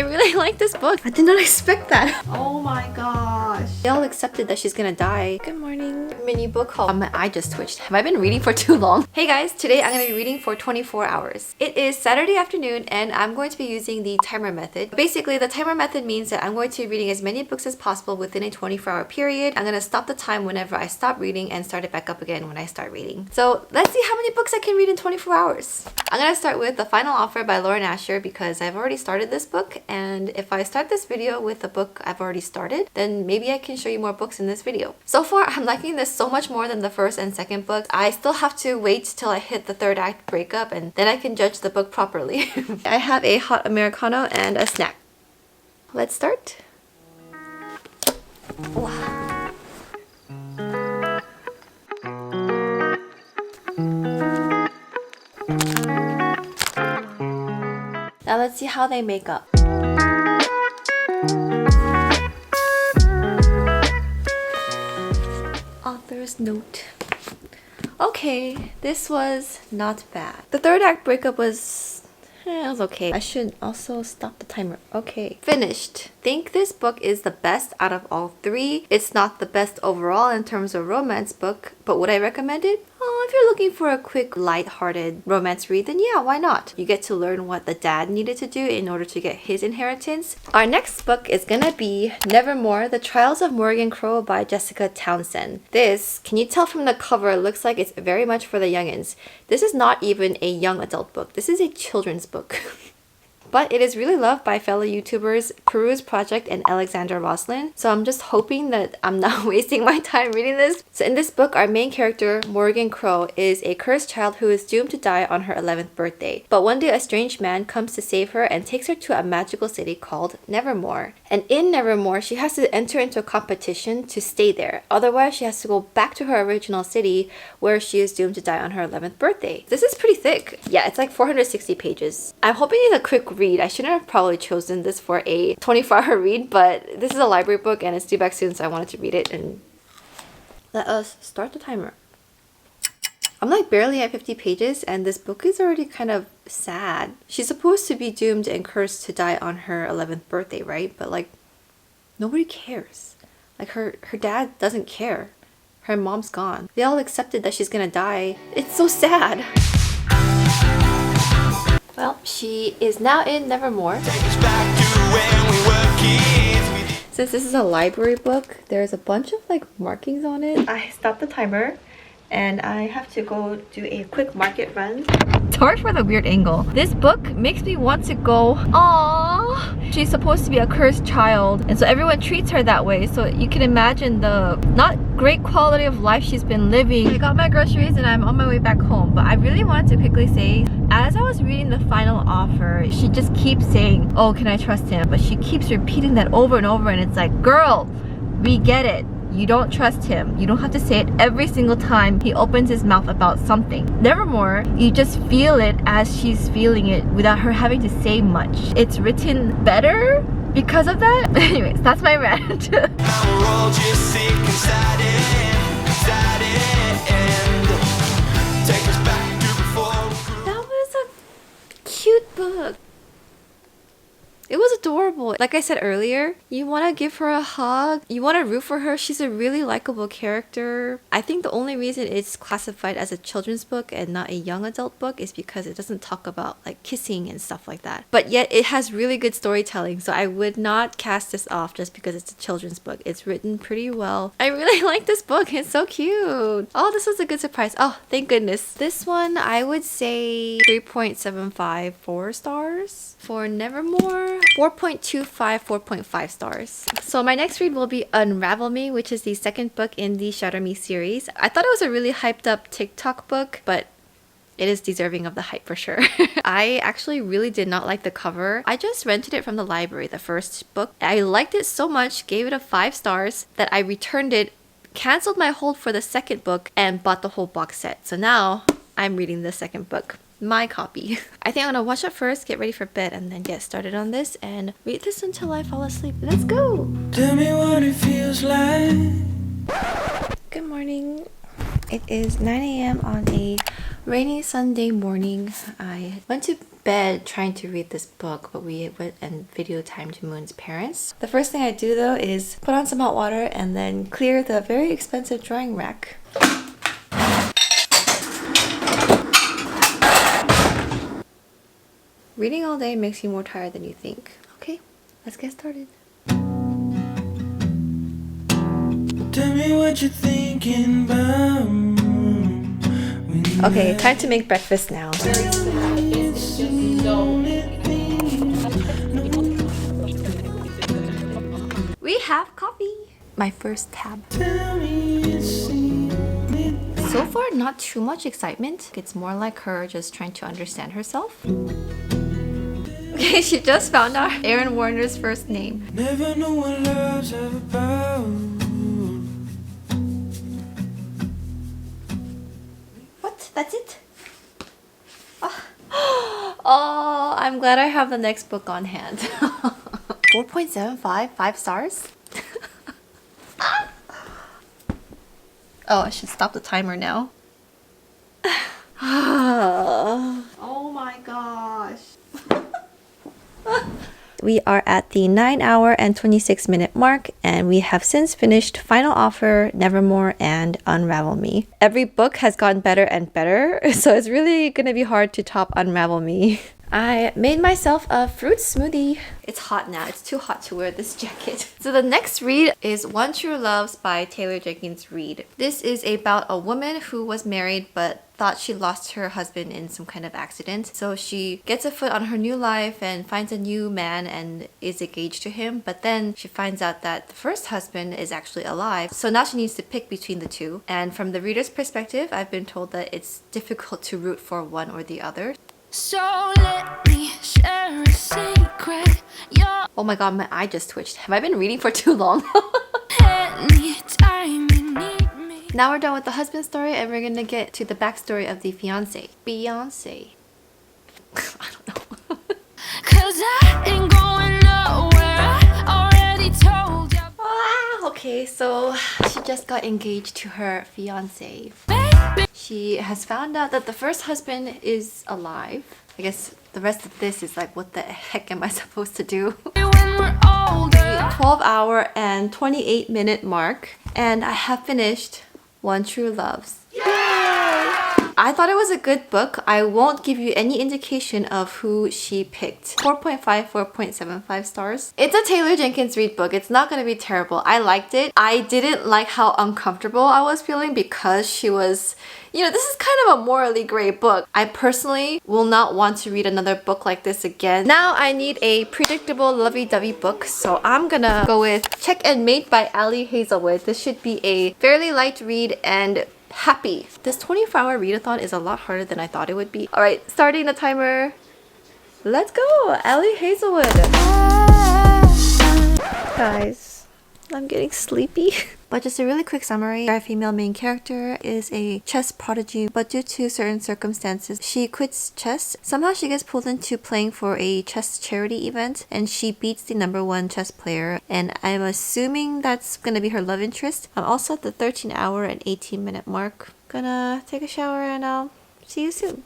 really like this book. I did not expect that. Oh my gosh. They all accepted that she's gonna die. Good morning. Mini book haul. My eye just twitched. Have I been reading for too long? Hey guys, today I'm gonna be reading for 24 hours. It is Saturday afternoon and I'm going to be using the timer method. Basically, the timer method means that I'm going to be reading as many books as possible within a 24-hour period. I'm gonna stop the time whenever I stop reading and start it back up again when I start reading. So let's see how many books I can read in 24 hours. I'm gonna start with The Final Offer by Lauren Asher because I've already started this book, and if I start this video with a book I've already started, then maybe I can show you more books in this video. So far, I'm liking this so much more than the first and second books. I still have to wait till I hit the third act breakup and then I can judge the book properly. I have a hot Americano and a snack. Let's start. Wow. Now let's see how they make up. Author's note. Okay, this was not bad. The third act breakup was... it was okay. I should also stop the timer. Okay. Finished. Think this book is the best out of all three. It's not the best overall in terms of romance book, but would I recommend it? Oh, if you're looking for a quick, light-hearted romance read, then yeah, why not? You get to learn what the dad needed to do in order to get his inheritance. Our next book is gonna be Nevermore, The Trials of Morgan Crow by Jessica Townsend. This, can you tell from the cover, looks like it's very much for the youngins. This is not even a young adult book. This is a children's book. But it is really loved by fellow YouTubers Peruse Project and Alexandra Roslin. So I'm just hoping that I'm not wasting my time reading this. So in this book, our main character, Morgan Crow, is a cursed child who is doomed to die on her 11th birthday. But one day a strange man comes to save her and takes her to a magical city called Nevermore. And in Nevermore, she has to enter into a competition to stay there. Otherwise, she has to go back to her original city where she is doomed to die on her 11th birthday. This is pretty thick. Yeah, it's like 460 pages. I'm hoping it's a quick read. I shouldn't have probably chosen this for a 24-hour read, but this is a library book and it's due back soon, so I wanted to read it. And let us start the timer. I'm like barely at 50 pages and this book is already kind of sad. She's supposed to be doomed and cursed to die on her 11th birthday, right? But like, nobody cares. Like her dad doesn't care. Her mom's gone. They all accepted that she's gonna die. It's so sad. Well, she is now in Nevermore. Since this is a library book, there's a bunch of like markings on it. I stopped the timer and I have to go do a quick market run. Sorry for the weird angle. This book makes me want to go, aww. She's supposed to be a cursed child and so everyone treats her that way. So you can imagine the not great quality of life she's been living. I got my groceries and I'm on my way back home. But I really wanted to quickly say, as I was reading The Final Offer, she just keeps saying, oh, can I trust him? But she keeps repeating that over and over and it's like, girl, we get it. You don't trust him. You don't have to say it every single time he opens his mouth about something. Nevermore, you just feel it as she's feeling it without her having to say much. It's written better because of that. Anyways, that's my rant. That was a cute book. It was adorable. Like I said earlier, you want to give her a hug. You want to root for her. She's a really likable character. I think the only reason it's classified as a children's book and not a young adult book is because it doesn't talk about like kissing and stuff like that. But yet it has really good storytelling. So I would not cast this off just because it's a children's book. It's written pretty well. I really like this book. It's so cute. Oh, this was a good surprise. Oh, thank goodness. This one, I would say 3.75, 4 stars. For Nevermore, 4.25, 4.5 stars. So my next read will be Unravel Me, which is the second book in the HOUR Me series. I thought it was a really hyped up TikTok book, but it is deserving of the hype for sure. I actually really did not like the cover. I just rented it from the library, the first book. I liked it so much, gave it a 5 stars, that I returned it, canceled my hold for the second book, and bought the whole box set. So now I'm reading the second book. My copy. I think I'm gonna watch it first, get ready for bed, and then get started on this and read this until I fall asleep. Let's go! Tell me what it feels like. Good morning. It is 9 a.m. on a Rainy Sunday morning. I went to bed trying to read this book, but we went and video timed Moon's parents. The first thing I do though is put on some hot water and then clear the very expensive drying rack. Reading all day makes you more tired than you think. Okay, let's get started. Tell me what you're thinking about. Okay, time to make breakfast now. We have coffee. My first tab. So far, not too much excitement. It's more like her just trying to understand herself. Okay, she just found out Aaron Warner's first name. Never know what love's about. What? That's it? Oh, I'm glad I have the next book on hand. 4.75, 5 stars? Oh, I should stop the timer now. Oh my gosh. We are at the 9-hour and 26-minute mark, and we have since finished Final Offer, Nevermore, and Unravel Me. Every book has gotten better and better, so it's really gonna be hard to top Unravel Me. I made myself a fruit smoothie. It's hot now. It's too hot to wear this jacket. So the next read is One True Loves by Taylor Jenkins Reid. This is about a woman who was married but thought she lost her husband in some kind of accident. So she gets a foot on her new life and finds a new man and is engaged to him. But then she finds out that the first husband is actually alive. So now she needs to pick between the two. And from the reader's perspective, I've been told that it's difficult to root for one or the other. So let me share a secret. Oh my god, my eye just twitched. Have I been reading for too long? Now we're done with the husband story and we're gonna get to the backstory of the fiance. Beyonce. I don't know. Cause I ain't going nowhere. I already told you. Okay, so she just got engaged to her fiance. She has found out that the first husband is alive. I guess the rest of this is like, what the heck am I supposed to do? 12-hour and 28-minute mark, and I have finished One True Loves. I thought it was a good book. I won't give you any indication of who she picked. 4.5, 4.75 stars. It's a Taylor Jenkins Reid book. It's not gonna be terrible. I liked it. I didn't like how uncomfortable I was feeling because she was, you know, this is kind of a morally gray book. I personally will not want to read another book like this again. Now I need a predictable lovey-dovey book, so I'm gonna go with Check and Mate by Ali Hazelwood. This should be a fairly light read and happy. This 24-hour readathon is a lot harder than I thought it would be. Alright, starting the timer. Let's go! Ali Hazelwood! Guys, I'm getting sleepy. But just a really quick summary. Our female main character is a chess prodigy, but due to certain circumstances, she quits chess. Somehow she gets pulled into playing for a chess charity event, and she beats the #1 chess player. And I'm assuming that's gonna be her love interest. I'm also at the 13-hour and 18-minute mark. Gonna take a shower and I'll see you soon.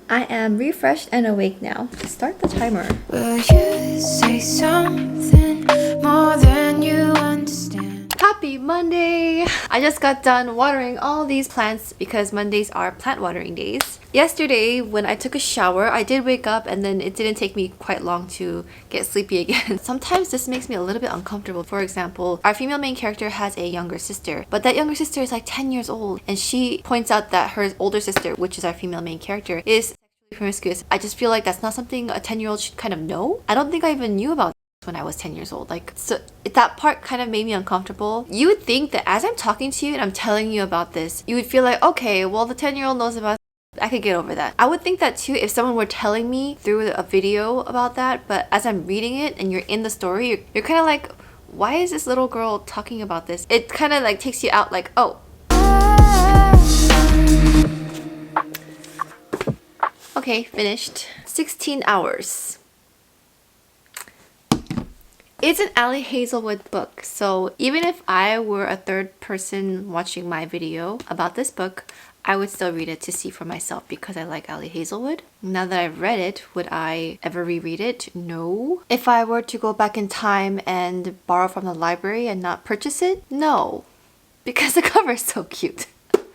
I am refreshed and awake now. Start the timer. Will you say something more than you understand? Happy Monday! I just got done watering all these plants because Mondays are plant watering days. Yesterday, when I took a shower, I did wake up and then it didn't take me quite long to get sleepy again. Sometimes this makes me a little bit uncomfortable. For example, our female main character has a younger sister, but that younger sister is like 10 years old, and she points out that her older sister, which is our female main character, is promiscuous. I just feel like that's not something a 10-year-old should kind of know. I don't think I even knew about this when I was 10 years old. Like, so that part kind of made me uncomfortable. You would think that as I'm talking to you and I'm telling you about this, you would feel like, okay, well, the 10-year-old knows about I could get over that. I would think that too if someone were telling me through a video about that, but as I'm reading it and you're in the story, you're kind of like, why is this little girl talking about this? It kind of like takes you out like, oh. Okay, finished. 16 hours. It's an Ali Hazelwood book, so even if I were a third person watching my video about this book, I would still read it to see for myself because I like Ali Hazelwood. Now that I've read it, would I ever reread it? No. If I were to go back in time and borrow from the library and not purchase it? No. Because the cover is so cute.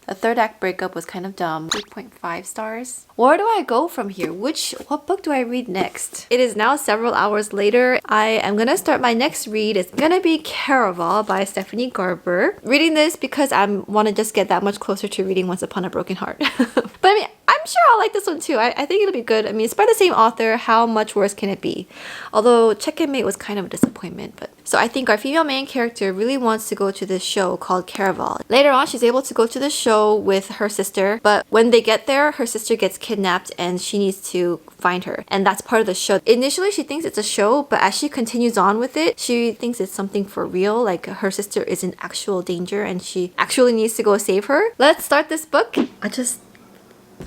The third act breakup was kind of dumb. 8.5 stars. Where do I go from here? What book do I read next? It is now several hours later. I am gonna start my next read. It's gonna be Caraval by Stephanie Garber. Reading this because I want to just get that much closer to reading Once Upon a Broken Heart. But I mean, I'm sure I'll like this one too. I think it'll be good. I mean, it's by the same author. How much worse can it be? Although Check and Mate was kind of a disappointment. But so I think our female main character really wants to go to this show called Caraval. Later on, she's able to go to the show with her sister. But when they get there, her sister gets kidnapped and she needs to find her. And that's part of the show. Initially, she thinks it's a show, but as she continues on with it, she thinks it's something for real. Like her sister is in actual danger and she actually needs to go save her. Let's start this book. I just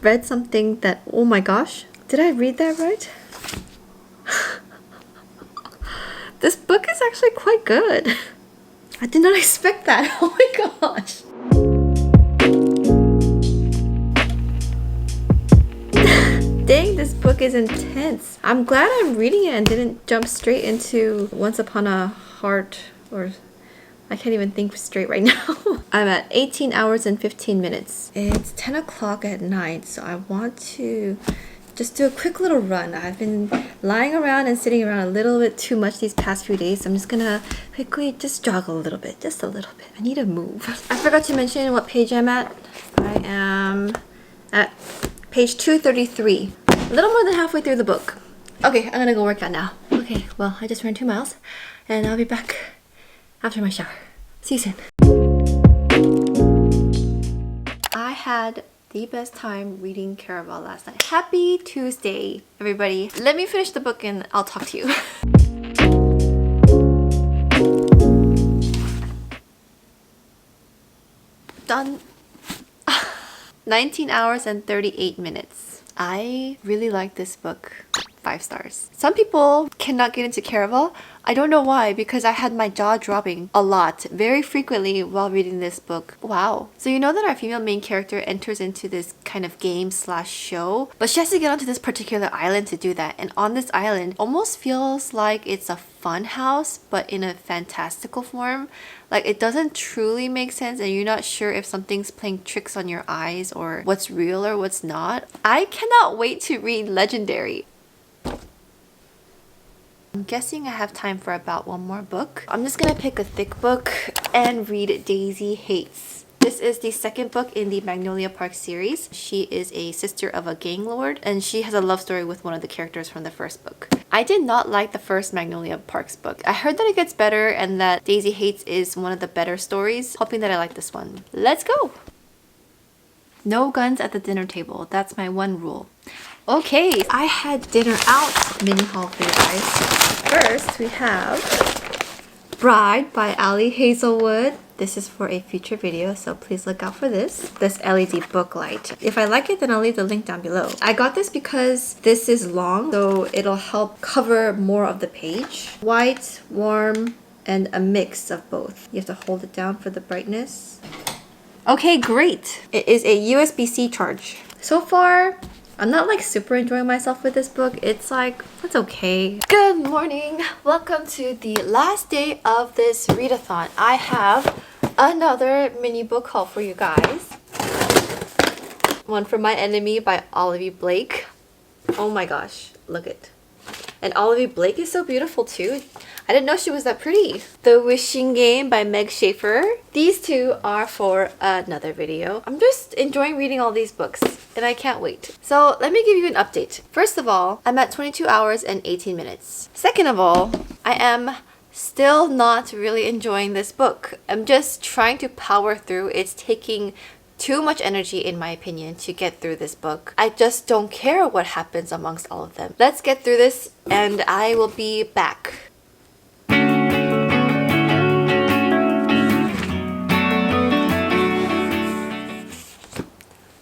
read something that, oh my gosh, did I read that right? This book is actually quite good. I did not expect that. Oh my gosh. Dang, this book is intense. I'm glad I'm reading it and didn't jump straight into Once Upon a Heart, or I can't even think straight right now. I'm at 18 hours and 15 minutes. It's 10 o'clock at night, so I want to just do a quick little run. I've been lying around and sitting around a little bit too much these past few days, so I'm just gonna quickly just jog a little bit, just a little bit. I need to move. I forgot to mention what page I'm at. I am at page 233. A little more than halfway through the book. Okay, I'm gonna go work out now. Okay, well, I just ran 2 miles, and I'll be back after my shower. See you soon. I had the best time reading Caraval last night. Happy Tuesday, everybody. Let me finish the book and I'll talk to you. Done. 19 hours and 38 minutes. I really like this book. 5 stars. Some people cannot get into Caraval. I don't know why, because I had my jaw dropping a lot, very frequently while reading this book. Wow. So you know that our female main character enters into this kind of game slash show, but she has to get onto this particular island to do that. And on this island, almost feels like it's a fun house, but in a fantastical form. Like it doesn't truly make sense and you're not sure if something's playing tricks on your eyes or what's real or what's not. I cannot wait to read Legendary. I'm guessing I have time for about one more book. I'm just gonna pick a thick book and read Daisy Haites. This is the second book in the Magnolia Park series. She is a sister of a gang lord and she has a love story with one of the characters from the first book. I did not like the first Magnolia Parks book. I heard that it gets better and that Daisy Haites is one of the better stories. Hoping that I like this one. Let's go! No guns at the dinner table. That's my one rule. Okay, I had dinner out mini haul for you guys. First, we have Bride by Ali Hazelwood. This is for a future video, so please look out for this. This LED book light. If I like it, then I'll leave the link down below. I got this because this is long, so it'll help cover more of the page. White, warm, and a mix of both. You have to hold it down for the brightness. Okay, great. It is a USB-C charge. So far, I'm not like super enjoying myself with this book. It's like, it's okay. Good morning. Welcome to the last day of this readathon. I have another mini book haul for you guys. One from My Enemy by Olivia Blake. Oh my gosh, look it. And Olivia Blake is so beautiful too. I didn't know she was that pretty. The Wishing Game by Meg Schaefer. These two are for another video. I'm just enjoying reading all these books and I can't wait. So let me give you an update. First of all, I'm at 22 hours and 18 minutes. Second of all, I am still not really enjoying this book. I'm just trying to power through. It's taking too much energy, in my opinion, to get through this book. I just don't care what happens amongst all of them. Let's get through this and I will be back.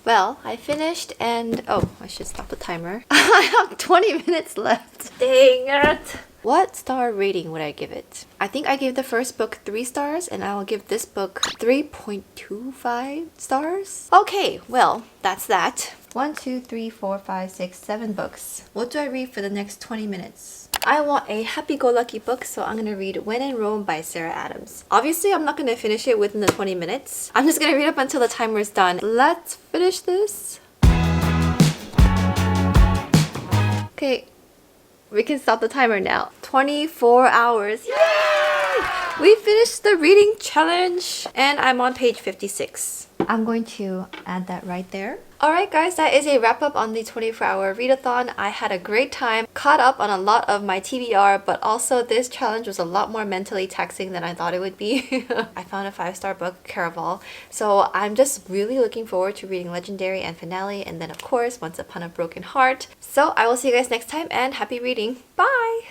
Well, I finished and oh, I should stop the timer. I have 20 minutes left. Dang it. What star rating would I give it? I think I gave the first book 3 stars, and I will give this book 3.25 stars. Okay, well, that's that. 1, 2, 3, 4, 5, 6, 7 books. What do I read for the next 20 minutes? I want a happy-go-lucky book, so I'm gonna read When in Rome by Sarah Adams. Obviously, I'm not gonna finish it within the 20 minutes. I'm just gonna read up until the timer is done. Let's finish this. Okay, we can stop the timer now. 24 hours. Yay! We finished the reading challenge, and I'm on page 56. I'm going to add that right there. Alright guys, that is a wrap up on the 24-hour readathon. I had a great time, caught up on a lot of my TBR, but also this challenge was a lot more mentally taxing than I thought it would be. I found a 5-star book, Caraval, so I'm just really looking forward to reading Legendary and Finale, and then of course Once Upon a Broken Heart. So I will see you guys next time, and happy reading. Bye!